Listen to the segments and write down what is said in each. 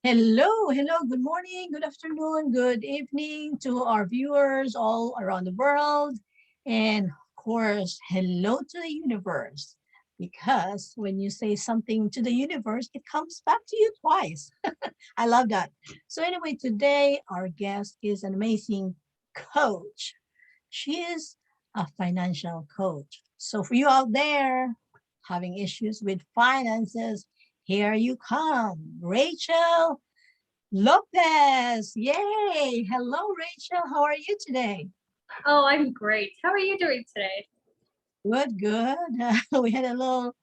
Hello, hello, good morning, good afternoon, good evening to our viewers all around the world. And of course, hello to the universe. Because when you say something to the universe, it comes back to you twice. I love that. So, anyway, today our guest is an amazing coach. She is a financial coach. So, for you out there having issues with finances, here you come, Rachel Lopez. Yay. Hello, Rachel. How are you today? Oh, I'm great. How are you doing today? Good, good. We had a little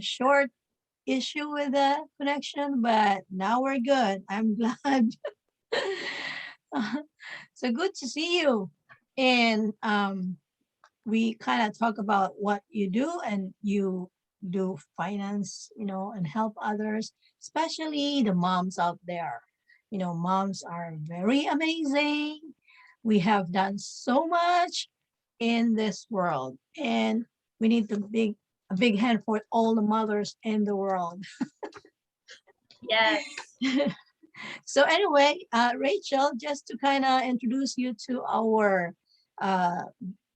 short issue with the connection, but now we're good. I'm glad. So good to see you. And we kind of talk about what you do, and you do finance, and help others, especially the moms out there. Moms are very amazing. We have done so much in this world, and we need a big hand for all the mothers in the world. Yes. So anyway, Rachel, just to kind of introduce you to our uh,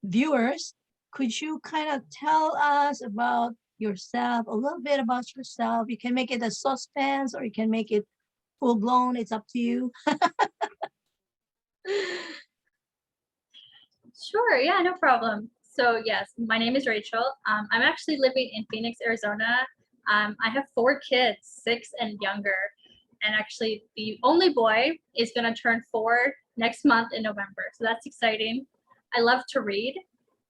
viewers, could you kind of tell us about yourself, a little bit about yourself? You can make it a suspense or you can make it full blown. It's up to you. Sure. Yeah, no problem. So yes, my name is Rachel. I'm actually living in Phoenix, Arizona. I have 4 kids, 6 and younger. And actually the only boy is going to turn 4 next month in November. So that's exciting. I love to read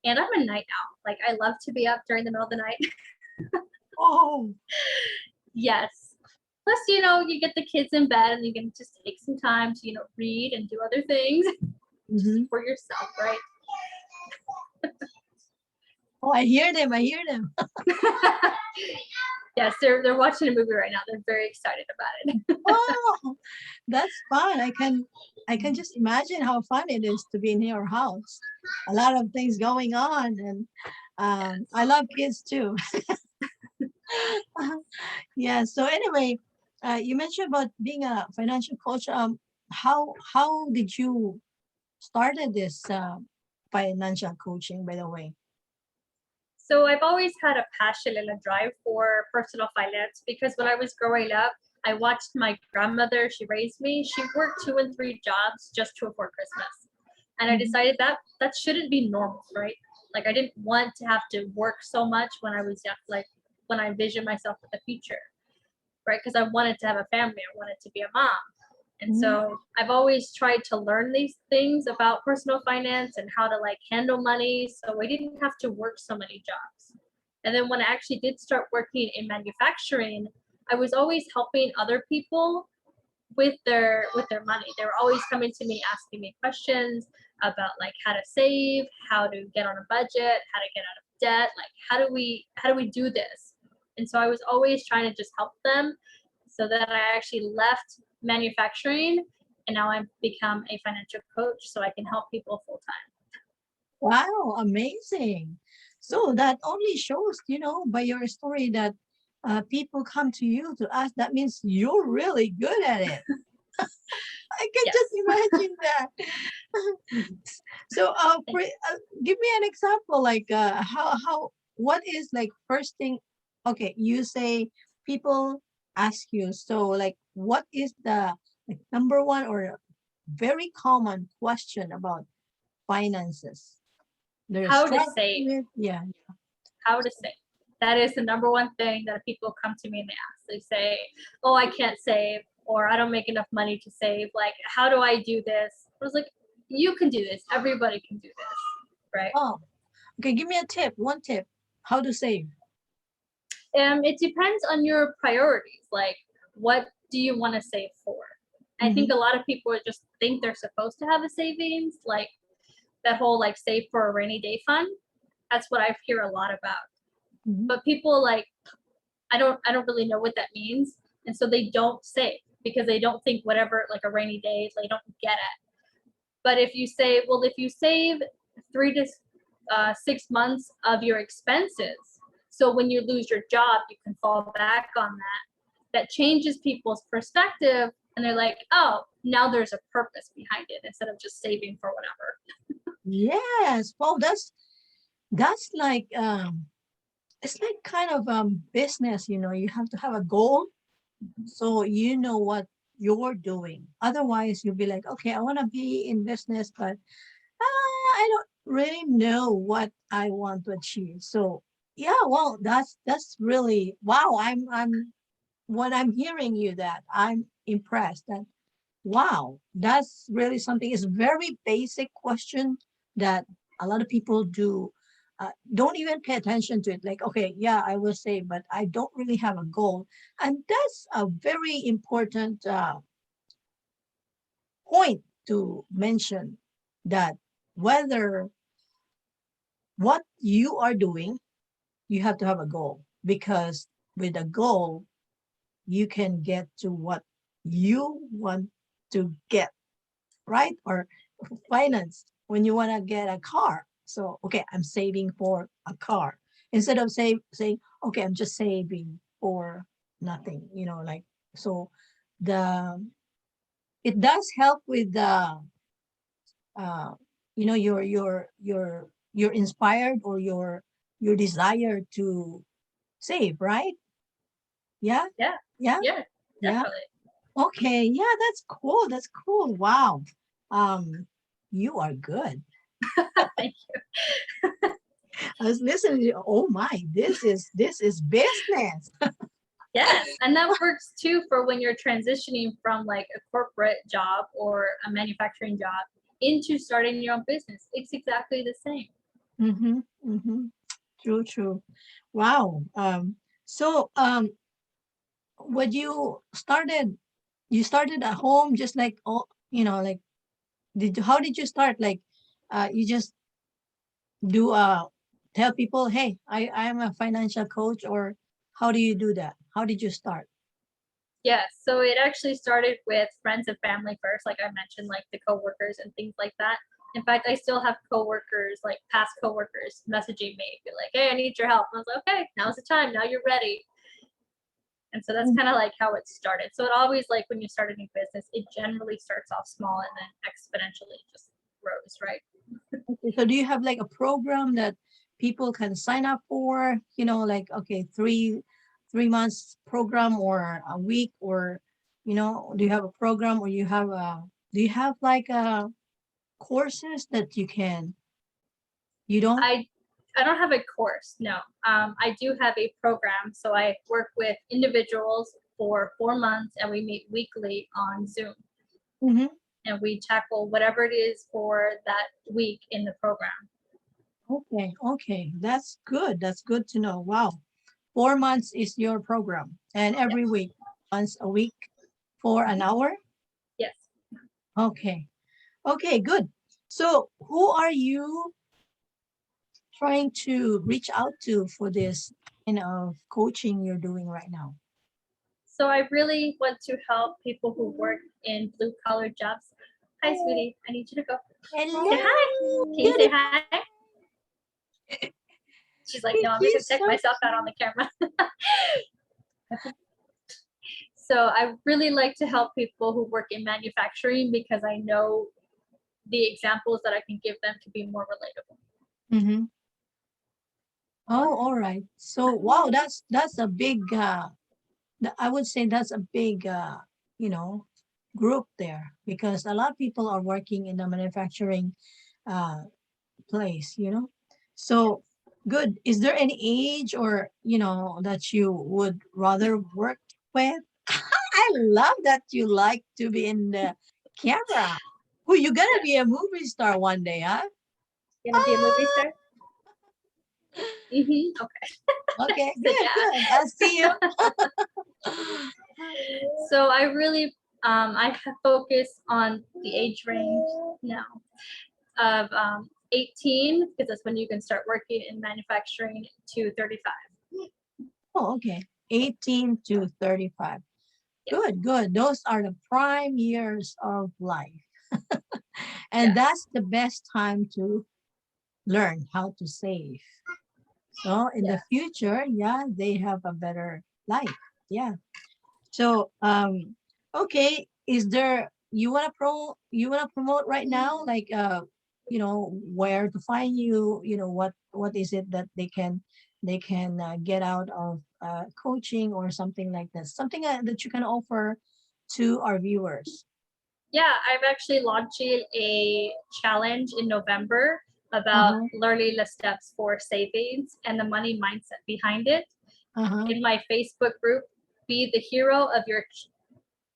and I'm a night owl. Like I love to be up during the middle of the night. Oh, Yes. Plus, you get the kids in bed and you can just take some time to, read and do other things mhm. for yourself, right? Oh, I hear them. I hear them. Yes, they're watching a movie right now. They're very excited about it. Oh, that's fun. I can just imagine how fun it is to be in your house. A lot of things going on, and I love kids too. Yeah. So anyway, you mentioned about being a financial coach. How did you started this financial coaching? By the way. So I've always had a passion and a drive for personal finance because when I was growing up, I watched my grandmother, she raised me. She worked 2 and 3 jobs just to afford Christmas. And I Mhm. decided that shouldn't be normal, right? Like I didn't want to have to work so much when I was young, like when I envisioned myself in the future, right? Because I wanted to have a family, I wanted to be a mom. And Mhm. so I've always tried to learn these things about personal finance and how to like handle money. So I didn't have to work so many jobs. And then when I actually did start working in manufacturing, I was always helping other people with their money. They were always coming to me asking me questions about like how to save, how to get on a budget, how to get out of debt, like how do we do this? And so I was always trying to just help them so that I actually left manufacturing and now I've become a financial coach so I can help people full time. Wow, amazing. So that only shows, by your story that people come to you to ask. That means you're really good at it. I can just Yes. imagine that. So, give me an example, like what is like first thing? Okay, you say people ask you. So, like, what is the like, number one or very common question about finances? They're How to struggling save. with, yeah. How to save. That is the number one thing that people come to me and they ask. They say, "Oh, I can't save," or "I don't make enough money to save. Like, how do I do this?" I was like, "You can do this. Everybody can do this, right?" Oh, okay. Give me a tip. One tip. How to save. It depends on your priorities. Like, what do you want to save for? I think Mm-hmm. a lot of people just think they're supposed to have a savings, like that whole like save for a rainy day fund. That's what I hear a lot about. Mm-hmm. But people like I don't really know what that means, and so they don't save because they don't think whatever like a rainy day they don't get it. But if you say, well, if you save 3 to 6 months of your expenses, so when you lose your job, you can fall back on that. that changes people's perspective, and they're like, oh, now there's a purpose behind it instead of just saving for whatever. Yes. Well, that's like it's like kind of business, you know, you have to have a goal so you know what you're doing. Otherwise, you'll be like, okay, I want to be in business, but I don't really know what I want to achieve. So yeah, well, that's really wow. I'm when I'm hearing you that I'm impressed that wow, that's really something. It's very basic question that a lot of people do don't even pay attention to it. Like, okay, yeah, I will say, but I don't really have a goal, and that's a very important point to mention. That whether what you are doing, you have to have a goal because with a goal, you can get to what you want to get, right? Or finance when you want to get a car. So, okay, I'm saving for a car instead of saying, okay, I'm just saving for nothing, you know, like, so the, it does help with the, uh, you know, you're inspired or your desire to save, right? Yeah. Yeah, Yeah. yeah, Yeah. definitely. Okay. Yeah. That's cool. That's cool. Wow. Um, you are good. Thank I was listening to you. Oh my, this is business. Yes, and that works too for when you're transitioning from like a corporate job or a manufacturing job into starting your own business. It's exactly the same. Mm-hmm. Mm-hmm. True, true. Wow. So when you started at home just like oh you know like how did you start? Like you just do tell people, hey, I'm a financial coach, or how do you do that? How did you start? Yes, so it actually started with friends and family first, like I mentioned, like the coworkers and things like that. In fact, I still have coworkers, like past coworkers, messaging me, be like, "Hey, I need your help." And I was like, "Okay, now's the time. Now you're ready." And so that's kind of like how it started. So it always like when you start a new business, it generally starts off small and then exponentially just grows, right? Okay, so do you have like a program that people can sign up for? You know, like okay, 3 months program or a week, or you know, do you have a program or you have a do you have like courses that you can you don't? I I don't have a course, no. I do have a program. So I work with individuals for 4 months and we meet weekly on Zoom Mm-hmm. and we tackle whatever it is for that week in the program. Okay, okay, that's good. That's good to know. Wow, 4 months is your program, and Yep. every week, once a week, for an hour. Yes. Okay, okay, good. So, who are you trying to reach out to for this kind of coaching you're doing right now? So I really want to help people who work in blue collar jobs. Hi, sweetie. I need you to go. Say hi. Hello, Can you say beautiful. hi? She's like, no, I'm just gonna She's check so myself out on the camera. So I really like to help people who work in manufacturing because I know the examples that I can give them to be more relatable. cute. Mm-hmm. Oh, all right. So, wow, that's a big. I would say that's a big, you know, group there because a lot of people are working in the manufacturing uh, place, you know. So good. Is there any age or you know that you would rather work with? I love that you like to be in the camera. Who you gonna Yes. be a movie star one day, huh? Gonna be a movie Ah, star? Okay. okay, So good, yeah. good. I'll see you. So I really focus on the age range now of 18 because that's when you can start working in manufacturing to 35. Oh, okay. 18 to 35. Yes. Good, good. Those are the prime years of life. And Yes. that's the best time to learn how to save. So in the Yeah. future, yeah, they have a better life. Yeah. So okay, is there you wanna promote right now, like where to find you, what is it that they can get out of coaching or something like this, something that you can offer to our viewers. Yeah, I'm actually launching a challenge in November about Uh-huh. learning the steps for savings and the money mindset behind it. Uh-huh. In my Facebook group, be the hero of your,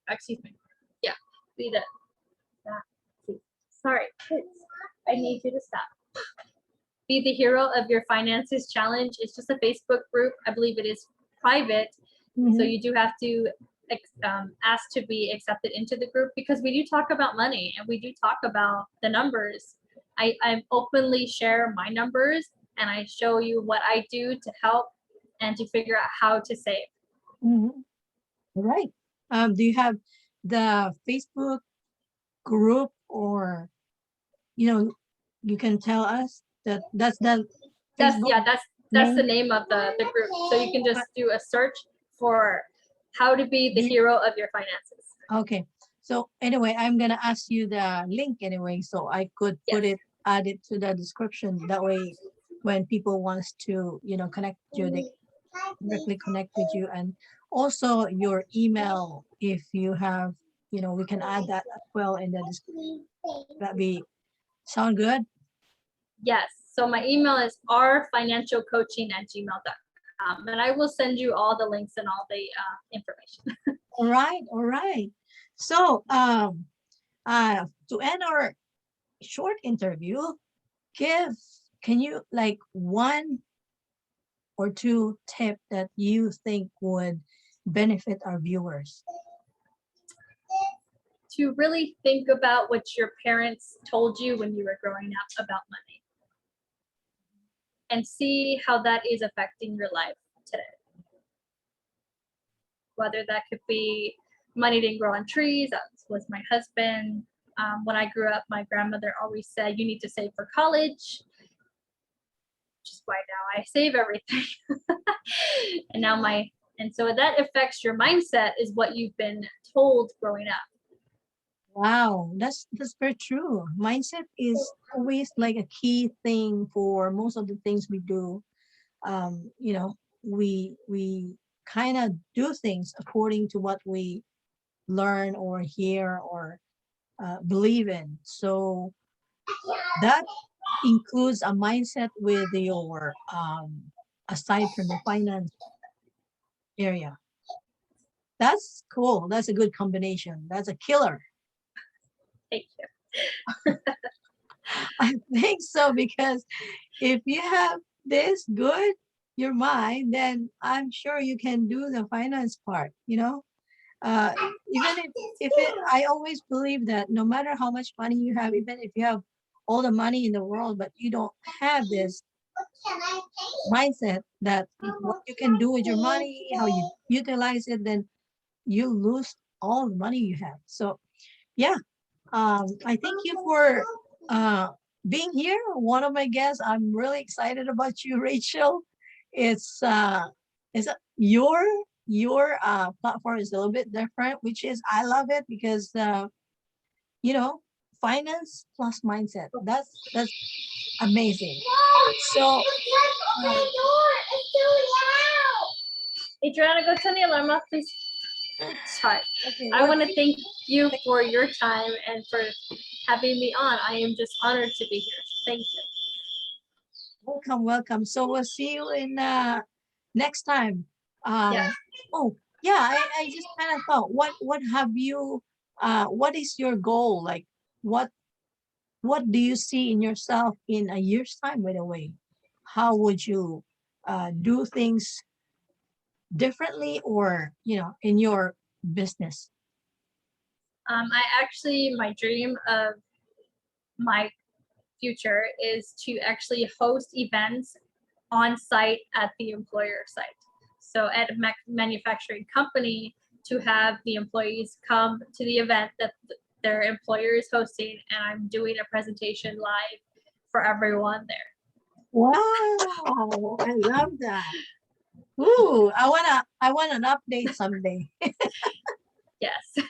excuse me, yeah, be the, sorry, kids, I need you to stop. Be the hero of your finances challenge. It's just a Facebook group. I believe it is private, so Mm-hmm. you do have to ask to be accepted into the group because we do talk about money and we do talk about the numbers. I openly share my numbers and I show you what I do to help and to figure out how to save. Mm-hmm. Right. Do you have the Facebook group, or you know you can tell us that that's the That's Facebook yeah, that's the name? name of the group. So you can just do a search for how to be the Do hero of your finances. Okay. So anyway, I'm gonna ask you the link anyway, so I could Yes. add it to the description. That way, when people wants to, connect you, they directly connect with you, and also your email. If you have, we can add that as well in the description. That be sound good? Yes. So my email is rfinancialcoaching@gmail.com, and I will send you all the links and all the information. All right, all right. So, to end our short interview, give can you like one or two tip that you think would benefit our viewers? To really think about what your parents told you when you were growing up about money and see how that is affecting your life today. Whether that could be money didn't grow on trees, that was my husband. When I grew up, my grandmother always said, you need to save for college, which is why now I save everything. and now my and so that affects your mindset is what you've been told growing up. Wow, that's very true. Mindset is always like a key thing for most of the things we do. We kind of do things according to what we learn or hear or believe in. So that includes a mindset with your aside from the finance area. That's cool. That's a good combination. That's a killer. Thank you. I think so, because if you have this good your mind, then I'm sure you can do the finance part. uh Even if it I always believe that no matter how much money you have, even if you have all the money in the world, but you don't have this mindset that what you can do with your money, how you utilize it, then you lose all the money you have. So yeah, I thank you for uh, being here, one of my guests. I'm really excited about you, Rachel. It's your platform is a little bit different, which is I love it because you know finance plus mindset. That's amazing. So uh, Adriana, go turn the alarm off, please. Sorry. okay, I what? want to thank you for your time and for having me on. I am just honored to be here. Thank you. Welcome, welcome. So we'll see you in next time. Yes. Oh yeah, I just kind of thought, what have you what is your goal? Like what what do you see in yourself in a year's time, by the way? How would you do things differently, or in your business? I actually, my dream of my future is to actually host events on site at the employer site. So at a manufacturing company, to have the employees come to the event that their employer is hosting, and I'm doing a presentation live for everyone there. Wow, I love that. Ooh, I want an update someday. Yes.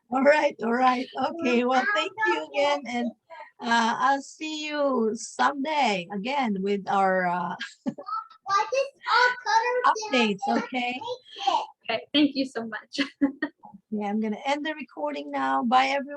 All right, all right. Okay, well, thank you again, and I'll see you someday again with our updates. Okay. Okay. Thank you so much. Yeah, I'm gonna end the recording now. Bye, everyone.